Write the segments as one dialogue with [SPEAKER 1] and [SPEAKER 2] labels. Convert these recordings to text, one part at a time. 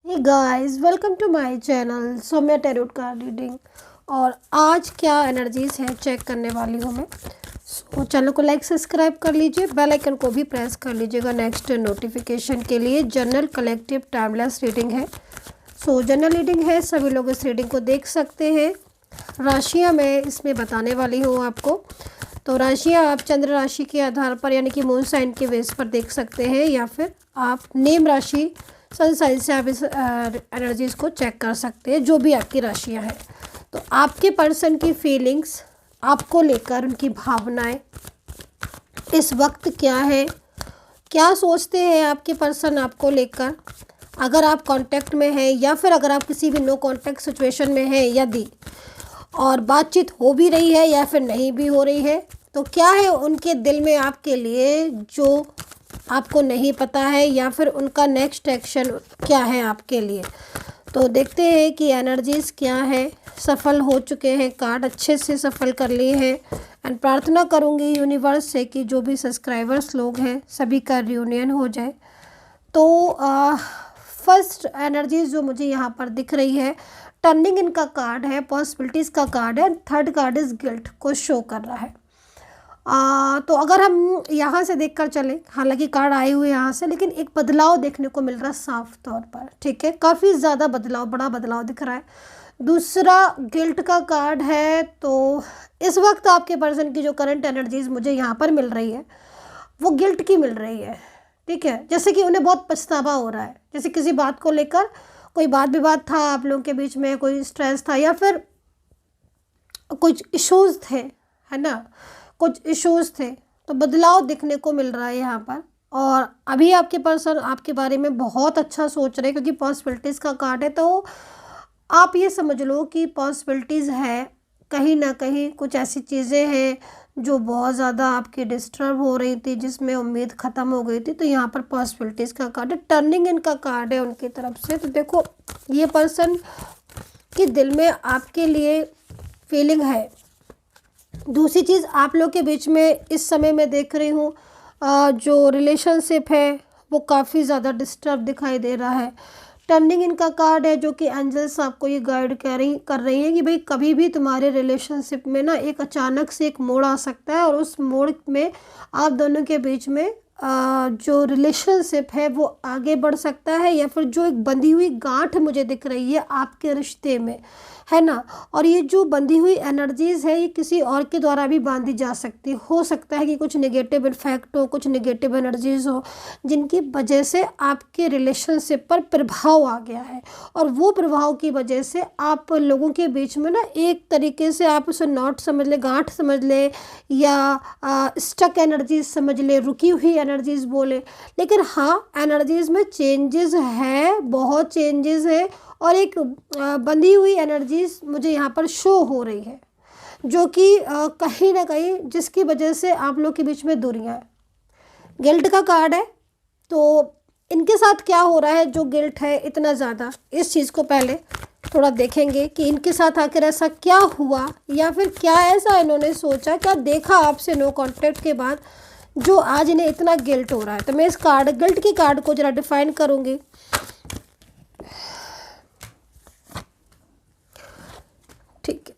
[SPEAKER 1] Hey guys, welcome to my channel Saumya tarot card reading. और आज क्या एनर्जीज है चेक करने वाली हूँ मैं। चैनल को लाइक सब्सक्राइब कर लीजिए, बेल आइकन को भी प्रेस कर लीजिएगा नेक्स्ट नोटिफिकेशन के लिए। जनरल कलेक्टिव टाइमलेस रीडिंग है। जनरल रीडिंग है, सभी लोग इस रीडिंग को देख सकते हैं। राशियाँ मैं इसमें बताने वाली हूँ आपको। तो राशियाँ आप चंद्र राशि के आधार पर यानी कि मून साइन के बेस पर देख सकते हैं, या फिर आप नेम राशि सन साइन से आप इस एनर्जीज़ को चेक कर सकते हैं, जो भी आपकी राशियाँ हैं। तो आपके पर्सन की फीलिंग्स, आपको लेकर उनकी भावनाएं इस वक्त क्या है, क्या सोचते हैं आपके पर्सन आपको लेकर, अगर आप कांटेक्ट में हैं या फिर अगर आप किसी भी नो कांटेक्ट सिचुएशन में हैं, यदि और बातचीत हो भी रही है या फिर नहीं भी हो रही है, तो क्या है उनके दिल में आपके लिए जो आपको नहीं पता है, या फिर उनका नेक्स्ट एक्शन क्या है आपके लिए। तो देखते हैं कि एनर्जीज़ क्या है। सफल हो चुके हैं कार्ड, अच्छे से सफल कर लिए हैं। एंड प्रार्थना करूंगी यूनिवर्स से कि जो भी सब्सक्राइबर्स लोग हैं सभी का रियूनियन हो जाए। तो फर्स्ट एनर्जीज जो मुझे यहाँ पर दिख रही है, टर्निंग इनका कार्ड है, पॉसिबिलिटीज़ का कार्ड है। थर्ड कार्ड इज गिल्ट को शो कर रहा है। तो अगर हम यहाँ से देखकर चले, हालांकि कार्ड आए हुए यहाँ से, लेकिन एक बदलाव देखने को मिल रहा है साफ तौर पर। ठीक है, काफ़ी ज़्यादा बदलाव, बड़ा बदलाव दिख रहा है। दूसरा गिल्ट का कार्ड है। तो इस वक्त आपके पर्सन की जो करंट एनर्जीज मुझे यहाँ पर मिल रही है वो गिल्ट की मिल रही है। ठीक है, जैसे कि उन्हें बहुत पछतावा हो रहा है, जैसे किसी बात को लेकर कोई वाद विवाद था आप लोगों के बीच में, कोई स्ट्रेस था या फिर कुछ इश्यूज थे, है ना, कुछ इश्यूज थे। तो बदलाव देखने को मिल रहा है यहाँ पर। और अभी आपके पर्सन आपके बारे में बहुत अच्छा सोच रहे हैं, क्योंकि पॉसिबिलिटीज़ का कार्ड है। तो आप ये समझ लो कि पॉसिबिलिटीज़ है, कहीं ना कहीं कुछ ऐसी चीज़ें हैं जो बहुत ज़्यादा आपकी डिस्टर्ब हो रही थी, जिसमें उम्मीद ख़त्म हो गई थी। तो यहाँ पर पॉसिबिलिटीज़ का कार्ड है, टर्निंग इनका कार्ड है उनकी तरफ से। तो देखो, ये पर्सन के दिल में आपके लिए फीलिंग है। दूसरी चीज़, आप लोग के बीच में इस समय मैं देख रही हूँ जो रिलेशनशिप है वो काफ़ी ज़्यादा डिस्टर्ब दिखाई दे रहा है। टर्निंग इनका कार्ड है, जो कि एंजल्स आपको ये गाइड कर रही है कि भाई कभी भी तुम्हारे रिलेशनशिप में ना एक अचानक से एक मोड़ आ सकता है, और उस मोड़ में आप दोनों के बीच में जो रिलेशनशिप है वो आगे बढ़ सकता है, या फिर जो एक बंधी हुई गांठ मुझे दिख रही है आपके रिश्ते में, है ना। और ये जो बंधी हुई एनर्जीज़ है ये किसी और के द्वारा भी बांधी जा सकती, हो सकता है कि कुछ नेगेटिव इफेक्ट हो, कुछ नेगेटिव एनर्जीज़ हो, जिनकी वजह से आपके रिलेशनशिप पर प्रभाव आ गया है। और वो प्रभाव की वजह से आप लोगों के बीच में ना एक तरीके से आप उसे नॉट समझ ले, गांठ समझ ले, या स्टक एनर्जीज समझ ले, रुकी हुई एनर्जीज बोले। लेकिन हाँ, एनर्जीज में चेंजेस है, बहुत चेंजेस है। और एक बंधी हुई एनर्जीज मुझे यहाँ पर शो हो रही है, जो कि कहीं ना कहीं जिसकी वजह से आप लोग के बीच में दूरियां हैं। गिल्ट का कार्ड है। तो इनके साथ क्या हो रहा है जो गिल्ट है इतना ज़्यादा, इस चीज़ को पहले थोड़ा देखेंगे कि इनके साथ आकर ऐसा क्या हुआ, या फिर क्या ऐसा इन्होंने सोचा, क्या देखा आपसे नो कांटेक्ट के बाद जो आज इन्हें इतना गिल्ट हो रहा है। तो मैं इस कार्ड, गिल्ट की कार्ड को जरा डिफाइन करूँगी। ठीक है,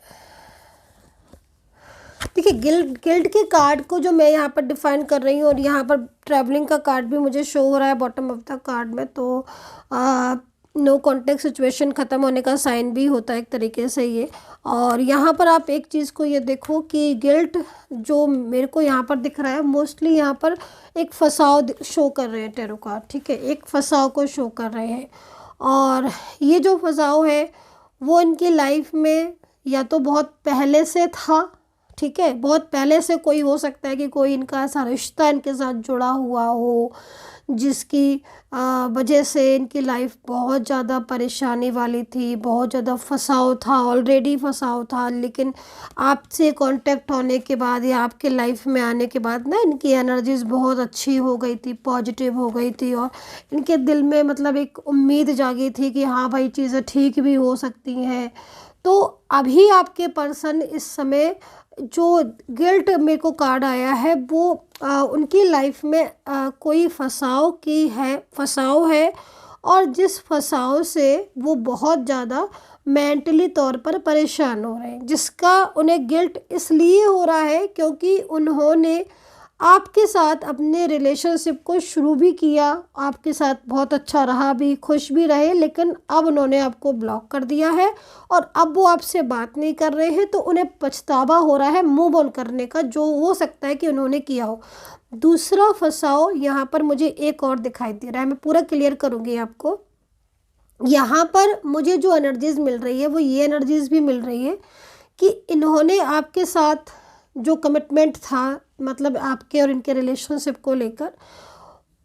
[SPEAKER 1] देखिए, गिल्ट के कार्ड को जो मैं यहाँ पर डिफाइन कर रही हूँ, और यहाँ पर ट्रैवलिंग का कार्ड भी मुझे शो हो रहा है बॉटम ऑफ द कार्ड में। तो नो कॉन्टेक्ट सिचुएशन ख़त्म होने का साइन भी होता है एक तरीके से ये। और यहाँ पर आप एक चीज़ को ये देखो कि गिल्ट जो मेरे को यहाँ पर दिख रहा है, मोस्टली यहाँ पर एक फंसाव शो कर रहे हैं टैरो कार्ड। ठीक है, एक फंसाव को शो कर रहे हैं। और ये जो फंसाव है वो इनकी लाइफ में या तो बहुत पहले से था, ठीक है, बहुत पहले से कोई हो सकता है कि कोई इनका ऐसा रिश्ता इनके साथ जुड़ा हुआ हो जिसकी वजह से इनकी लाइफ बहुत ज़्यादा परेशानी वाली थी, बहुत ज़्यादा फंसाव था, ऑलरेडी फंसाव था। लेकिन आपसे कांटेक्ट होने के बाद या आपके लाइफ में आने के बाद ना इनकी एनर्जीज बहुत अच्छी हो गई थी, पॉजिटिव हो गई थी, और इनके दिल में मतलब एक उम्मीद जागी थी कि हाँ भाई चीज़ें ठीक भी हो सकती हैं। तो अभी आपके पर्सन इस समय जो गिल्ट मेरे को कार्ड आया है वो उनकी लाइफ में कोई फंसाव है, और जिस फंसाव से वो बहुत ज़्यादा मेंटली तौर पर परेशान हो रहे हैं, जिसका उन्हें गिल्ट इसलिए हो रहा है क्योंकि उन्होंने आपके साथ अपने रिलेशनशिप को शुरू भी किया, आपके साथ बहुत अच्छा रहा भी, खुश भी रहे, लेकिन अब उन्होंने आपको ब्लॉक कर दिया है और अब वो आपसे बात नहीं कर रहे हैं, तो उन्हें पछतावा हो रहा है मूव ऑन करने का, जो हो सकता है कि उन्होंने किया हो। दूसरा फंसाव यहाँ पर मुझे एक और दिखाई दे रहा है, मैं पूरा क्लियर करूँगी आपको। यहाँ पर मुझे जो एनर्जीज मिल रही है वो ये एनर्जीज भी मिल रही है कि इन्होंने आपके साथ जो कमिटमेंट था, मतलब आपके और इनके रिलेशनशिप को लेकर,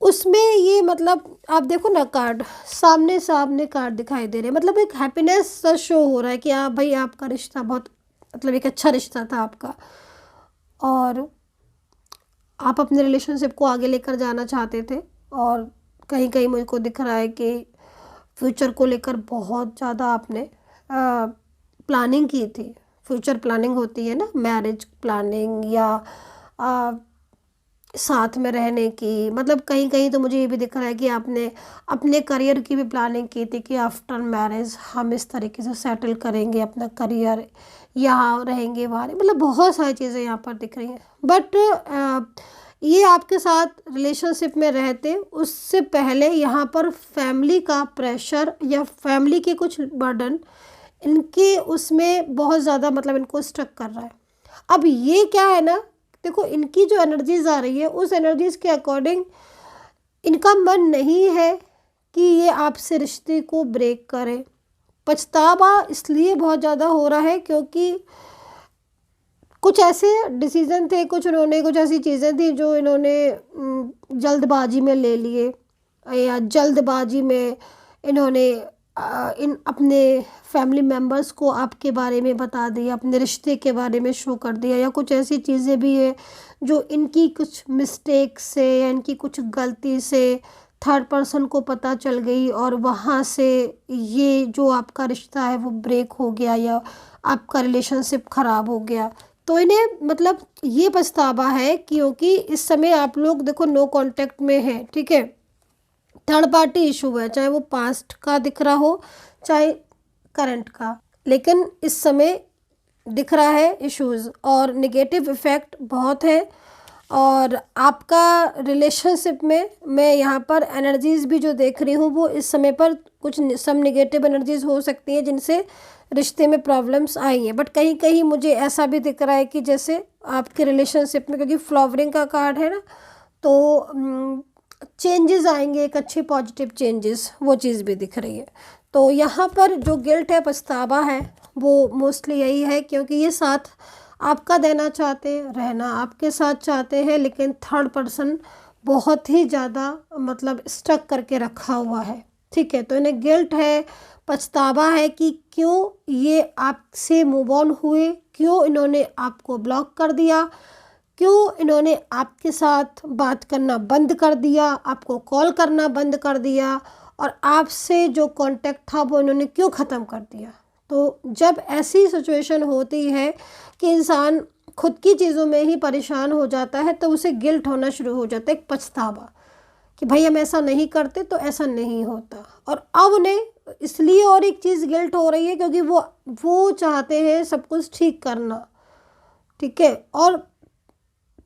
[SPEAKER 1] उसमें ये मतलब आप देखो ना, कार्ड सामने सामने कार्ड दिखाई दे रहे हैं, मतलब एक हैप्पीनेस सा शो हो रहा है कि आप भाई आपका रिश्ता बहुत मतलब एक अच्छा रिश्ता था आपका और आप अपने रिलेशनशिप को आगे लेकर जाना चाहते थे। और कहीं कहीं मुझको दिख रहा है कि फ्यूचर को लेकर बहुत ज़्यादा आपने प्लानिंग की थी। फ्यूचर प्लानिंग होती है ना, मैरिज प्लानिंग या आ, साथ में रहने की, मतलब कहीं कहीं तो मुझे ये भी दिख रहा है कि आपने अपने करियर की भी प्लानिंग की थी कि आफ्टर मैरिज हम इस तरीके से सेटल करेंगे अपना करियर, यहाँ रहेंगे वहाँ, मतलब बहुत सारी चीज़ें यहाँ पर दिख रही हैं। बट ये आपके साथ रिलेशनशिप में रहते उससे पहले यहाँ पर फैमिली का प्रेशर या फैमिली के कुछ बर्डन इनके उसमें बहुत ज़्यादा मतलब इनको स्ट्रक कर रहा है। अब ये क्या है ना, देखो इनकी जो एनर्जीज आ रही है उस एनर्जीज के अकॉर्डिंग इनका मन नहीं है कि ये आपसे रिश्ते को ब्रेक करें। पछतावा इसलिए बहुत ज़्यादा हो रहा है क्योंकि कुछ ऐसे डिसीज़न थे, कुछ ऐसी चीज़ें थी जो इन्होंने जल्दबाजी में ले लिए या जल्दबाजी में इन्होंने इन अपने फैमिली मेम्बर्स को आपके बारे में बता दिया, अपने रिश्ते के बारे में शो कर दिया, या कुछ ऐसी चीज़ें भी है जो इनकी कुछ मिस्टेक से या इनकी कुछ गलती से थर्ड पर्सन को पता चल गई और वहाँ से ये जो आपका रिश्ता है वो ब्रेक हो गया या आपका रिलेशनशिप ख़राब हो गया। तो इन्हें मतलब ये पछतावा है क्योंकि इस समय आप लोग देखो नो कांटेक्ट में है, ठीक है, थर्ड पार्टी इशू है, चाहे वो पास्ट का दिख रहा हो चाहे करंट का, लेकिन इस समय दिख रहा है इश्यूज़ और नेगेटिव इफ़ेक्ट बहुत है। और आपका रिलेशनशिप में मैं यहाँ पर एनर्जीज़ भी जो देख रही हूँ वो इस समय पर कुछ सब नेगेटिव एनर्जीज़ हो सकती हैं जिनसे रिश्ते में प्रॉब्लम्स आई हैं। बट कहीं कहीं मुझे ऐसा भी दिख रहा है कि जैसे आपके रिलेशनशिप में, क्योंकि फ्लावरिंग का कार्ड है ना, तो चेंजेस आएंगे, एक अच्छे पॉजिटिव चेंजेस, वो चीज़ भी दिख रही है। तो यहाँ पर जो गिल्ट है, पछतावा है, वो मोस्टली यही है क्योंकि ये साथ आपका देना चाहते हैं, रहना आपके साथ चाहते हैं, लेकिन थर्ड पर्सन बहुत ही ज़्यादा मतलब स्टक करके रखा हुआ है, ठीक है। तो इन्हें गिल्ट है, पछतावा है कि क्यों ये आपसे मूव ऑन हुए, क्यों इन्होंने आपको ब्लॉक कर दिया, क्यों इन्होंने आपके साथ बात करना बंद कर दिया, आपको कॉल करना बंद कर दिया और आपसे जो कांटेक्ट था वो इन्होंने क्यों ख़त्म कर दिया। तो जब ऐसी सिचुएशन होती है कि इंसान खुद की चीज़ों में ही परेशान हो जाता है तो उसे गिल्ट होना शुरू हो जाता है, एक पछतावा कि भाई हम ऐसा नहीं करते तो ऐसा नहीं होता। और अब उन्हें इसलिए और एक चीज़ गिल्ट हो रही है क्योंकि वो चाहते हैं सब कुछ ठीक करना, ठीक है। और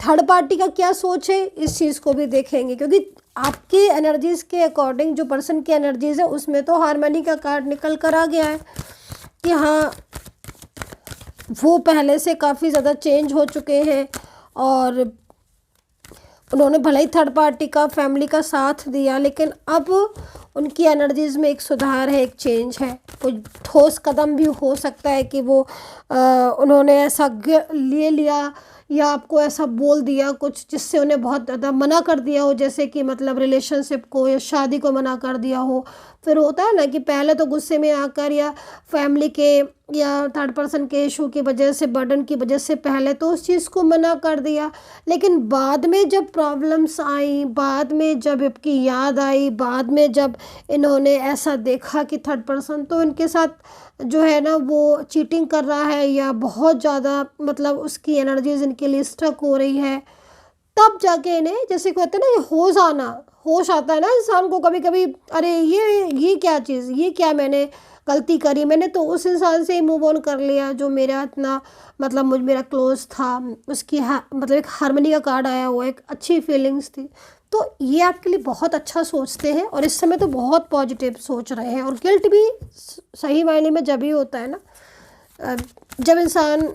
[SPEAKER 1] थर्ड पार्टी का क्या सोच है इस चीज़ को भी देखेंगे क्योंकि आपकी एनर्जीज़ के अकॉर्डिंग जो पर्सन की एनर्जीज़ है उसमें तो हार्मनी का कार्ड निकल कर आ गया है कि हाँ वो पहले से काफ़ी ज़्यादा चेंज हो चुके हैं और उन्होंने भले ही थर्ड पार्टी का फैमिली का साथ दिया, लेकिन अब उनकी एनर्जीज़ में एक सुधार है, एक चेंज है। कुछ ठोस कदम भी हो सकता है कि वो उन्होंने ऐसा ले लिया या आपको ऐसा बोल दिया कुछ जिससे उन्हें बहुत ज़्यादा मना कर दिया हो, जैसे कि मतलब रिलेशनशिप को या शादी को मना कर दिया हो। फिर होता है ना कि पहले तो गुस्से में आकर या फैमिली के या थर्ड पर्सन के इशू की वजह से, बर्डन की वजह से पहले तो उस चीज़ को मना कर दिया, लेकिन बाद में जब प्रॉब्लम्स आई, बाद में जब आपकी याद आई, बाद में जब इन्होंने ऐसा देखा कि थर्ड पर्सन तो इनके साथ जो है ना वो चीटिंग कर रहा है या बहुत ज़्यादा मतलब उसकी एनर्जीज इनके लिए स्टक हो रही है, तब जाके इन्हें, जैसे कहते हैं ना, ये होश आता है ना इंसान को कभी कभी, अरे ये क्या चीज़, ये क्या मैंने गलती करी, मैंने तो उस इंसान से ही मूव ऑन कर लिया जो मेरा इतना मतलब मेरा क्लोज था, उसकी मतलब एक हारमोनी का कार्ड आया हुआ, एक अच्छी फीलिंग्स थी। तो ये आपके लिए बहुत अच्छा सोचते हैं और इस समय तो बहुत पॉजिटिव सोच रहे हैं। और गिल्ट भी सही मायने में जब ही होता है ना, जब इंसान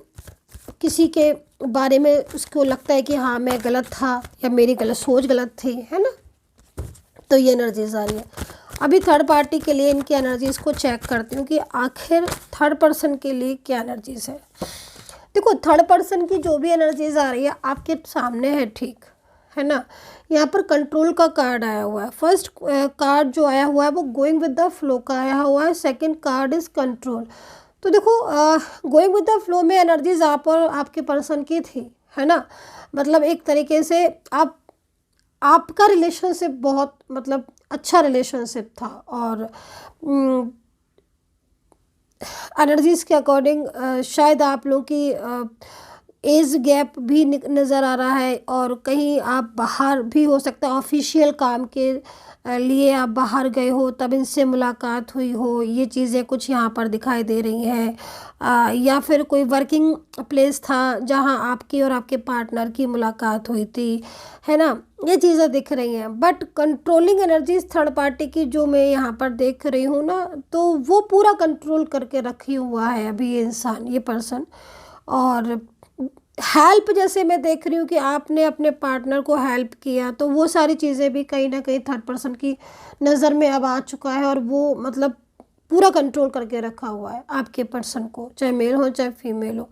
[SPEAKER 1] किसी के बारे में उसको लगता है कि हाँ मैं गलत था या मेरी गलत सोच गलत थी, है ना, तो ये एनर्जीज आ रही है। अभी थर्ड पार्टी के लिए इनकी एनर्जीज़ को चेक करती हूँ कि आखिर थर्ड पर्सन के लिए क्या एनर्जीज़ है। देखो, थर्ड पर्सन की जो भी एनर्जीज आ रही है आपके सामने है, ठीक है ना। यहाँ पर कंट्रोल का कार्ड आया हुआ है। फर्स्ट कार्ड जो आया हुआ है वो गोइंग विद द फ्लो का आया हुआ है। Second card is control. तो देखो, गोइंग विद द फ्लो में एनर्जीज आप और आपके पर्सन की थी, है ना। मतलब एक तरीके से आपका रिलेशनशिप बहुत मतलब अच्छा रिलेशनशिप था और एनर्जीज के अकॉर्डिंग शायद आप लोगों की एज गैप भी नज़र आ रहा है और कहीं आप बाहर भी हो सकता है, ऑफिशियल काम के लिए आप बाहर गए हो, तब इनसे मुलाकात हुई हो, ये चीज़ें कुछ यहाँ पर दिखाई दे रही हैं। या फिर कोई वर्किंग प्लेस था जहाँ आपकी और आपके पार्टनर की मुलाकात हुई थी, है ना, ये चीज़ें दिख रही हैं। But controlling energies third party की जो मैं यहाँ पर देख रही हूँ ना, तो वो पूरा कंट्रोल करके रखी हुआ है अभी ये इंसान, ये पर्सन। और हेल्प जैसे मैं देख रही हूँ कि आपने अपने पार्टनर को हेल्प किया, तो वो सारी चीज़ें भी कहीं ना कहीं थर्ड पर्सन की नज़र में अब आ चुका है और वो मतलब पूरा कंट्रोल करके रखा हुआ है आपके पर्सन को, चाहे मेल हो चाहे फीमेल हो।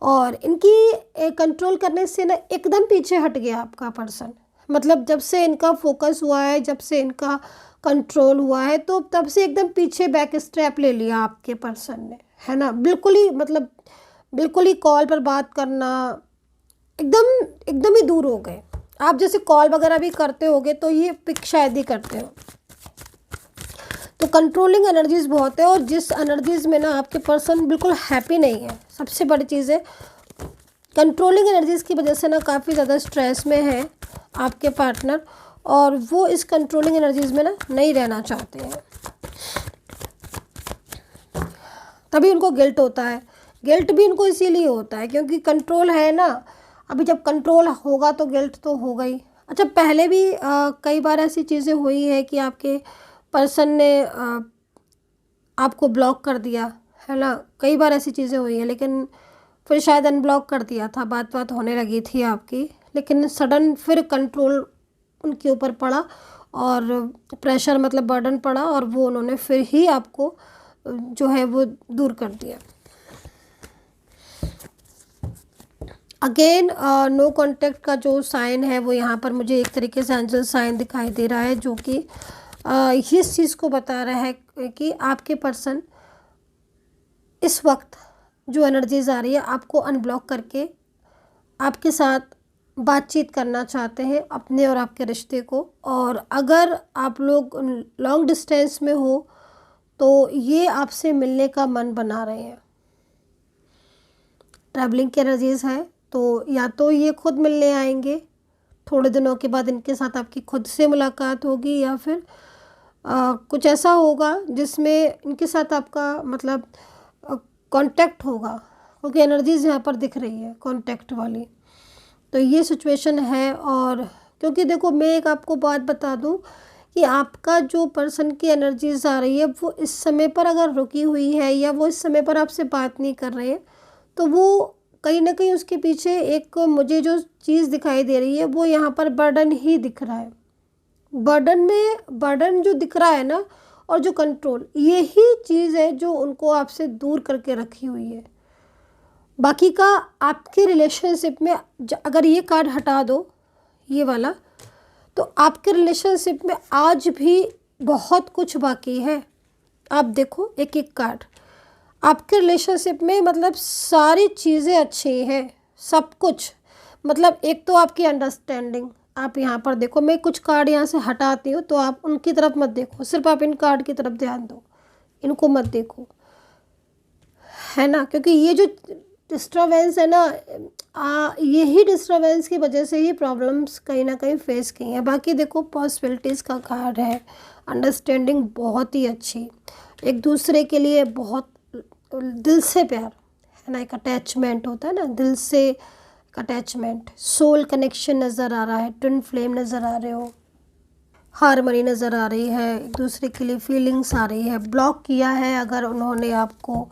[SPEAKER 1] और इनकी कंट्रोल करने से ना एकदम पीछे हट गया आपका पर्सन। मतलब जब से इनका फोकस हुआ है, जब से इनका कंट्रोल हुआ है, तो तब से एकदम पीछे बैक स्टेप ले लिया आपके पर्सन ने, है ना। बिल्कुल ही मतलब बिल्कुल ही कॉल पर बात करना एकदम एकदम ही दूर हो गए। आप जैसे कॉल वगैरह भी करते होगे तो ये पिक शायद ही करते हो। तो कंट्रोलिंग एनर्जीज बहुत है और जिस एनर्जीज में ना आपके पर्सन बिल्कुल हैप्पी नहीं है, सबसे बड़ी चीज़ है कंट्रोलिंग एनर्जीज की वजह से ना काफ़ी ज़्यादा स्ट्रेस में है आपके पार्टनर और वो इस कंट्रोलिंग एनर्जीज में ना नहीं रहना चाहते हैं। तभी उनको गिल्ट होता है। गिल्ट भी इनको इसीलिए होता है क्योंकि कंट्रोल है ना। अभी जब कंट्रोल होगा तो गिल्ट तो होगा ही। अच्छा, पहले भी कई बार ऐसी चीज़ें हुई है कि आपके पर्सन ने आपको ब्लॉक कर दिया, है ना। कई बार ऐसी चीज़ें हुई हैं, लेकिन फिर शायद अनब्लॉक कर दिया था, बात होने लगी थी आपकी, लेकिन सडन फिर कंट्रोल उनके ऊपर पड़ा और प्रेशर मतलब बर्डन पड़ा और वो उन्होंने फिर ही आपको जो है वो दूर कर दिया। अगेन नो कांटेक्ट का जो साइन है वो यहाँ पर मुझे एक तरीके से एंजल साइन दिखाई दे रहा है, जो कि इस चीज़ को बता रहा है कि आपके पर्सन इस वक्त जो एनर्जीज आ रही है आपको अनब्लॉक करके आपके साथ बातचीत करना चाहते हैं अपने और आपके रिश्ते को। और अगर आप लोग लॉन्ग डिस्टेंस में हो तो ये आपसे मिलने का मन बना रहे हैं। ट्रैवलिंग की एनर्जीज है तो या तो ये खुद मिलने आएंगे, थोड़े दिनों के बाद इनके साथ आपकी खुद से मुलाकात होगी, या फिर कुछ ऐसा होगा जिसमें इनके साथ आपका मतलब कांटेक्ट होगा, क्योंकि एनर्जीज यहाँ पर दिख रही है कांटेक्ट वाली। तो ये सिचुएशन है। और क्योंकि देखो, मैं एक आपको बात बता दूं कि आपका जो पर्सन की एनर्जीज आ रही है वो इस समय पर अगर रुकी हुई है या वो इस समय पर आपसे बात नहीं कर रहे हैं, तो वो कहीं ना कहीं उसके पीछे एक मुझे जो चीज़ दिखाई दे रही है वो यहाँ पर बर्डन ही दिख रहा है। बर्डन जो दिख रहा है ना, और जो कंट्रोल, यही चीज़ है जो उनको आपसे दूर करके रखी हुई है। बाकी का आपके रिलेशनशिप में अगर ये कार्ड हटा दो, ये वाला, तो आपके रिलेशनशिप में आज भी बहुत कुछ बाकी है। आप देखो एक एक कार्ड, आपके रिलेशनशिप में मतलब सारी चीज़ें अच्छी हैं, सब कुछ। मतलब एक तो आपकी अंडरस्टैंडिंग, आप यहाँ पर देखो, मैं कुछ कार्ड यहाँ से हटाती हूँ तो आप उनकी तरफ मत देखो, सिर्फ आप इन कार्ड की तरफ ध्यान दो, इनको मत देखो, है ना। क्योंकि ये जो डिस्टर्बेंस है ना, यही डिस्टर्बेंस की वजह से ही प्रॉब्लम्स कहीं ना कहीं फेस की हैं। बाकी देखो पॉसिबिलिटीज़ का कार्ड है, अंडरस्टैंडिंग बहुत ही अच्छी, एक दूसरे के लिए बहुत दिल से प्यार है ना, एक अटैचमेंट होता है ना, दिल से एक अटैचमेंट, सोल कनेक्शन नज़र आ रहा है, ट्विन फ्लेम नज़र आ रहे हो, हारमनी नज़र आ रही है, एक दूसरे के लिए फीलिंग्स आ रही है। ब्लॉक किया है अगर उन्होंने आपको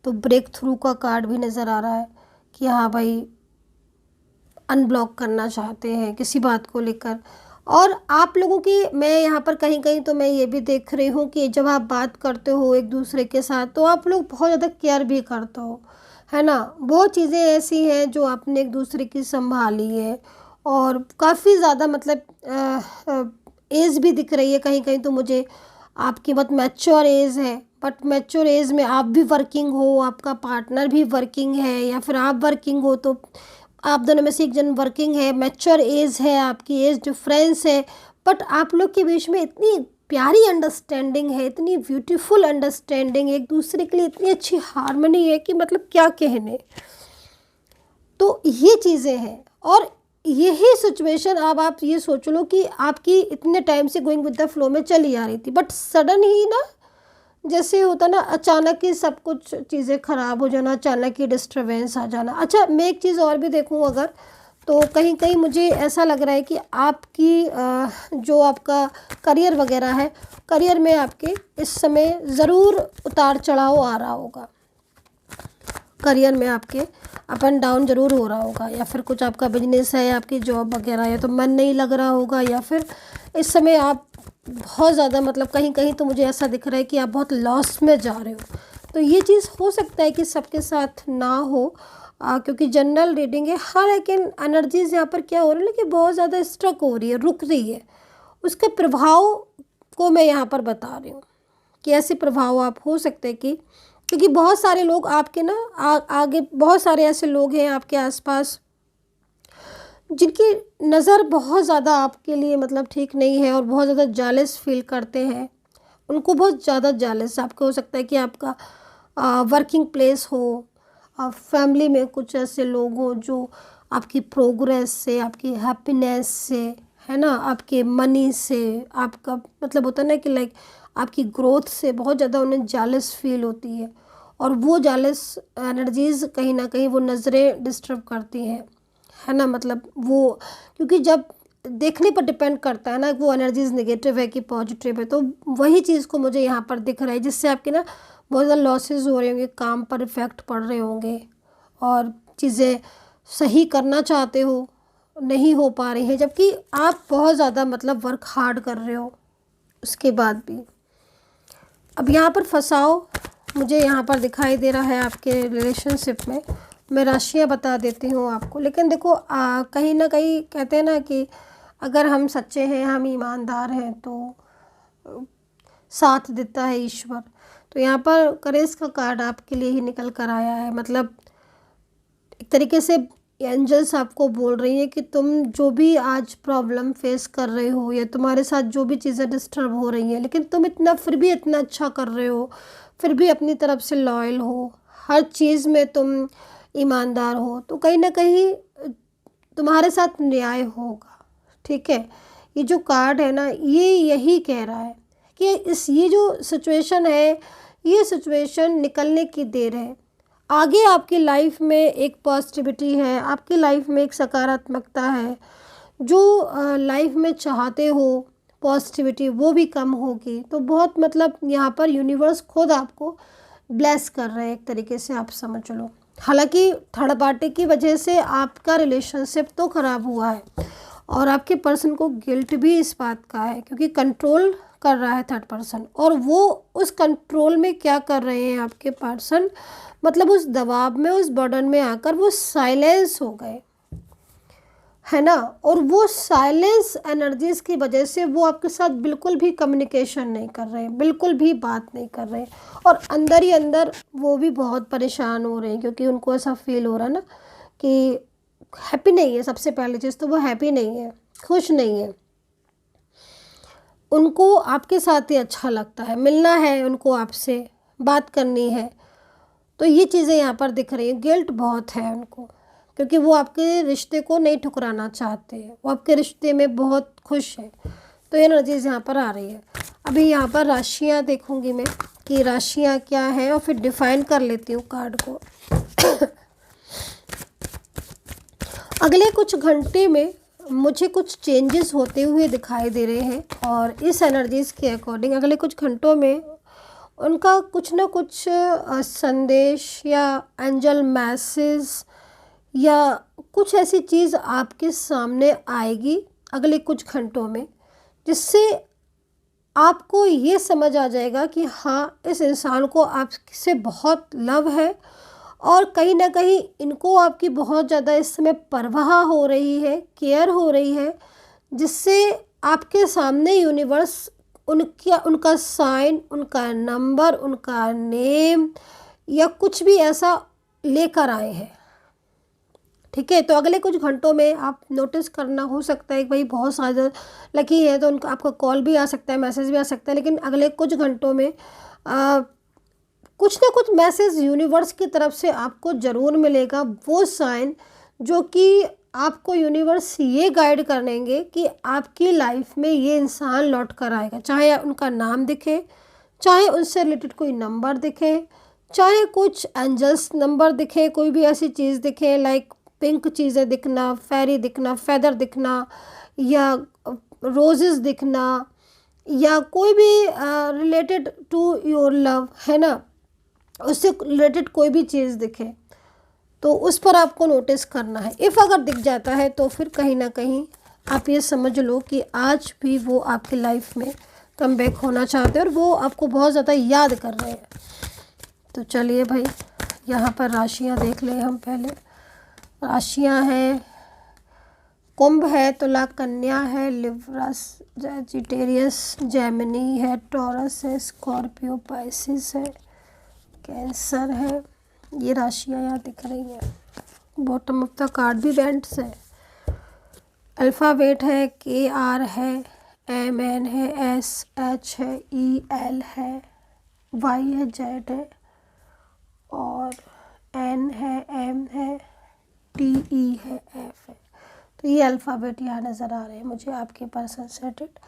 [SPEAKER 1] तो ब्रेक थ्रू का कार्ड भी नज़र आ रहा है कि हाँ भाई अनब्लॉक करना चाहते हैं किसी बात को लेकर। और आप लोगों की मैं यहाँ पर कहीं कहीं तो मैं ये भी देख रही हूँ कि जब आप बात करते हो एक दूसरे के साथ तो आप लोग बहुत ज़्यादा केयर भी करते हो, है ना। बहुत चीज़ें ऐसी हैं जो आपने एक दूसरे की संभाली है और काफ़ी ज़्यादा मतलब एज भी दिख रही है कहीं कहीं तो मुझे आपकी बहुत मैच्योर एज है, बट मैच्योर एज में आप भी वर्किंग हो, आपका पार्टनर भी वर्किंग है या फिर आप वर्किंग हो, तो आप दोनों में से एक जन वर्किंग है, मैच्योर एज है, आपकी एज डिफरेंस है, बट आप लोग के बीच में इतनी प्यारी अंडरस्टैंडिंग है, इतनी ब्यूटीफुल अंडरस्टैंडिंग, एक दूसरे के लिए इतनी अच्छी हार्मनी है कि मतलब क्या कहने। तो ये चीज़ें हैं और यही सिचुएशन अब आप ये सोच लो कि आपकी इतने टाइम से गोइंग विद द फ्लो में चली आ रही थी, बट सडन ही ना जैसे होता ना अचानक ही सब कुछ चीज़ें ख़राब हो जाना, अचानक ही डिस्टर्बेंस आ जाना। अच्छा मैं एक चीज़ और भी देखूँ अगर तो कहीं कहीं मुझे ऐसा लग रहा है कि आपकी जो आपका करियर वगैरह है, करियर में आपके इस समय ज़रूर उतार चढ़ाव आ रहा होगा, करियर में आपके अप एंड डाउन ज़रूर हो रहा होगा, या फिर कुछ आपका बिजनेस है, आपकी जॉब वगैरह है तो मन नहीं लग रहा होगा, या फिर इस समय आप बहुत ज़्यादा मतलब कहीं कहीं तो मुझे ऐसा दिख रहा है कि आप बहुत लॉस में जा रहे हो। तो ये चीज़ हो सकता है कि सबके साथ ना हो क्योंकि जनरल रीडिंग है। हाँ लेकिन एनर्जीज यहाँ पर क्या हो रही है कि बहुत ज़्यादा स्ट्रक हो रही है, रुक रही है, उसके प्रभाव को मैं यहाँ पर बता रही हूँ कि ऐसे प्रभाव आप हो सकते हैं कि क्योंकि बहुत सारे लोग आपके ना आगे बहुत सारे ऐसे लोग हैं आपके आसपास जिनकी नज़र बहुत ज़्यादा आपके लिए मतलब ठीक नहीं है और बहुत ज़्यादा जालिस फील करते हैं, उनको बहुत ज़्यादा जालिस आपको हो सकता है कि आपका वर्किंग प्लेस हो, फैमिली में कुछ ऐसे लोग हों जो आपकी प्रोग्रेस से, आपकी हैप्पीनेस से, है ना, आपके मनी से, आपका मतलब होता है ना कि लाइक आपकी ग्रोथ से बहुत ज़्यादा उन्हें जालिस फील होती है और वो जालिस एनर्जीज़ कहीं ना कहीं वो नज़रें डिस्टर्ब करती हैं, है ना। मतलब वो क्योंकि जब देखने पर डिपेंड करता है ना वो एनर्जीज नेगेटिव है कि पॉजिटिव है, तो वही चीज़ को मुझे यहाँ पर दिख रहा है जिससे आपके ना बहुत ज़्यादा लॉसेस हो रहे होंगे, काम पर इफ़ेक्ट पड़ रहे होंगे और चीज़ें सही करना चाहते हो नहीं हो पा रही हैं, जबकि आप बहुत ज़्यादा मतलब वर्क हार्ड कर रहे हो उसके बाद भी। अब यहाँ पर फंसाओ मुझे यहाँ पर दिखाई दे रहा है आपके रिलेशनशिप में। मैं राशियाँ बता देती हूँ आपको, लेकिन देखो कहीं ना कहीं कहते हैं ना कि अगर हम सच्चे हैं, हम ईमानदार हैं तो साथ देता है ईश्वर। तो यहाँ पर करेज का कार्ड आपके लिए ही निकल कर आया है। मतलब एक तरीके से एंजल्स आपको बोल रही हैं कि तुम जो भी आज प्रॉब्लम फेस कर रहे हो या तुम्हारे साथ जो भी चीज़ें डिस्टर्ब हो रही हैं, लेकिन तुम इतना फिर भी इतना अच्छा कर रहे हो, फिर भी अपनी तरफ से लॉयल हो, हर चीज़ में तुम ईमानदार हो, तो कहीं ना कहीं तुम्हारे साथ न्याय होगा। ठीक है, ये जो कार्ड है ना ये यही कह रहा है कि ये जो सिचुएशन है ये सिचुएशन निकलने की देर है। आगे आपकी लाइफ में एक पॉजिटिविटी है, आपकी लाइफ में एक सकारात्मकता है, जो लाइफ में चाहते हो पॉजिटिविटी वो भी कम होगी। तो बहुत मतलब यहाँ पर यूनिवर्स खुद आपको ब्लेस कर रहे हैं एक तरीके से, आप समझ लो। हालांकि थर्ड पार्टी की वजह से आपका रिलेशनशिप तो ख़राब हुआ है और आपके पर्सन को गिल्ट भी इस बात का है क्योंकि कंट्रोल कर रहा है थर्ड पर्सन, और वो उस कंट्रोल में क्या कर रहे हैं आपके पर्सन, मतलब उस दबाव में, उस बर्डन में आकर वो साइलेंस हो गए, है ना। और वो साइलेंस एनर्जीज की वजह से वो आपके साथ बिल्कुल भी कम्युनिकेशन नहीं कर रहे हैं, बिल्कुल भी बात नहीं कर रहे हैं, और अंदर ही अंदर वो भी बहुत परेशान हो रहे हैं क्योंकि उनको ऐसा फील हो रहा है ना कि हैप्पी नहीं है। सबसे पहली चीज़ तो वो हैप्पी नहीं है, खुश नहीं है, उनको आपके साथ ही अच्छा लगता है, मिलना है उनको, आपसे बात करनी है। तो ये चीज़ें यहाँ पर दिख रही हैं, गिल्ट बहुत है उनको, क्योंकि वो आपके रिश्ते को नहीं ठुकराना चाहते हैं, वो आपके रिश्ते में बहुत खुश हैं। तो ये एनर्जीज़ यहाँ पर आ रही है। अभी यहाँ पर राशियाँ देखूँगी मैं कि राशियाँ क्या है, और फिर डिफाइन कर लेती हूँ कार्ड को। अगले कुछ घंटे में मुझे कुछ चेंजेस होते हुए दिखाई दे रहे हैं, और इस एनर्जीज़ के अकॉर्डिंग अगले कुछ घंटों में उनका कुछ ना कुछ संदेश या एंजल मैसेज या कुछ ऐसी चीज़ आपके सामने आएगी अगले कुछ घंटों में, जिससे आपको ये समझ आ जाएगा कि हाँ, इस इंसान को आपसे बहुत लव है, और कहीं ना कहीं इनको आपकी बहुत ज़्यादा इस समय परवाह हो रही है, केयर हो रही है, जिससे आपके सामने यूनिवर्स उनका साइन, उनका नंबर, उनका नेम या कुछ भी ऐसा लेकर आए हैं। ठीक है, तो अगले कुछ घंटों में आप नोटिस करना, हो सकता है कि भाई बहुत सारे लकी है तो उनका आपका कॉल भी आ सकता है, मैसेज भी आ सकता है, लेकिन अगले कुछ घंटों में कुछ ना कुछ मैसेज यूनिवर्स की तरफ से आपको ज़रूर मिलेगा। वो साइन जो कि आपको यूनिवर्स ये गाइड करेंगे कि आपकी लाइफ में ये इंसान लौट कर आएगा, चाहे उनका नाम दिखे, चाहे उनसे रिलेटेड कोई नंबर दिखे, चाहे कुछ एंजल्स नंबर दिखे, कोई भी ऐसी चीज़ दिखे, लाइक पिंक चीज़ें दिखना, फेरी दिखना, फेदर दिखना, या रोजेस दिखना, या कोई भी रिलेटेड टू योर लव, है ना, उससे रिलेटेड कोई भी चीज़ दिखे तो उस पर आपको नोटिस करना है। इफ़ अगर दिख जाता है तो फिर कहीं ना कहीं आप ये समझ लो कि आज भी वो आपकी लाइफ में कम बैक होना चाहते हैं और वो आपको बहुत ज़्यादा याद कर रहे हैं। तो चलिए भाई, यहाँ पर राशियाँ देख लें हम पहले। राशियाँ हैं, कुंभ है, तुला, कन्या है, लिब्रा, सजिटेरियस, जेमिनी है, टॉरस है, स्कॉर्पियो, पाइसिस है, कैंसर है। ये राशियाँ यहाँ दिख रही हैं। बॉटम ऑफ द कार्ड भी बैंड्स है। अल्फ़ाबेट है, KR है, MN है, SH है, EL है, Y है, Z है, और N है, M है, TE है, F है। तो ये अल्फ़ाबेट यहाँ नज़र आ रहे हैं मुझे आपके पर्सन सेटेड।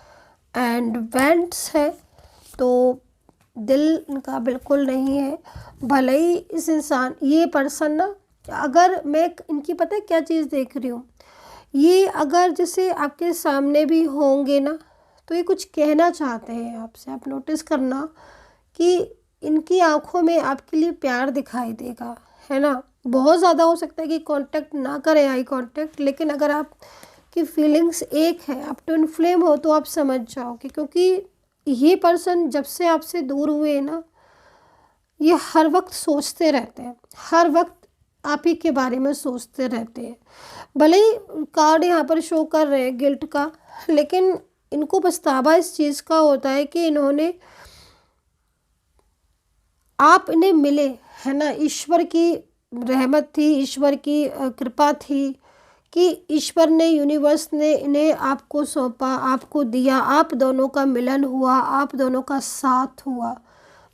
[SPEAKER 1] एंड बैंड्स है, तो दिल इनका बिल्कुल नहीं है। भले ही इस इंसान, ये पर्सन ना, अगर मैं इनकी पता है क्या चीज़ देख रही हूँ, ये अगर जैसे आपके सामने भी होंगे ना तो ये कुछ कहना चाहते हैं आपसे। आप नोटिस करना कि इनकी आंखों में आपके लिए प्यार दिखाई देगा, है ना। बहुत ज़्यादा हो सकता है कि कांटेक्ट ना करें, आई कांटेक्ट, लेकिन अगर आप की फीलिंग्स एक है, आप ट्विन फ्लेम हो, तो आप समझ जाओगे। क्योंकि ये पर्सन जब से आपसे दूर हुए ना, ये हर वक्त सोचते रहते हैं, हर वक्त आप ही के बारे में सोचते रहते हैं। भले ही कार्ड यहाँ पर शो कर रहे हैं गिल्ट का, लेकिन इनको पछतावा इस चीज़ का होता है कि इन्होंने, आप इन्हें मिले, है ना। ईश्वर की रहमत थी, ईश्वर की कृपा थी कि ईश्वर ने, यूनिवर्स ने इन्हें आपको सौंपा, आपको दिया, आप दोनों का मिलन हुआ, आप दोनों का साथ हुआ।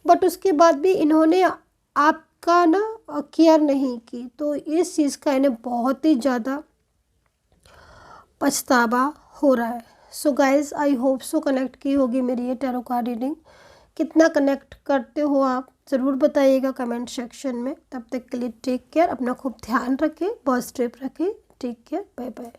[SPEAKER 1] बट उसके बाद भी इन्होंने आपका ना केयर नहीं की, तो इस चीज़ का इन्हें बहुत ही ज़्यादा पछतावा हो रहा है। So guys, I hope so connect की होगी मेरी ये टैरो कार्ड रीडिंग। कितना कनेक्ट करते हो आप ज़रूर बताइएगा कमेंट सेक्शन में। तब तक के लिए टेक केयर, अपना खूब ध्यान रखें, पॉजिटिव रखें। Take care, bye bye.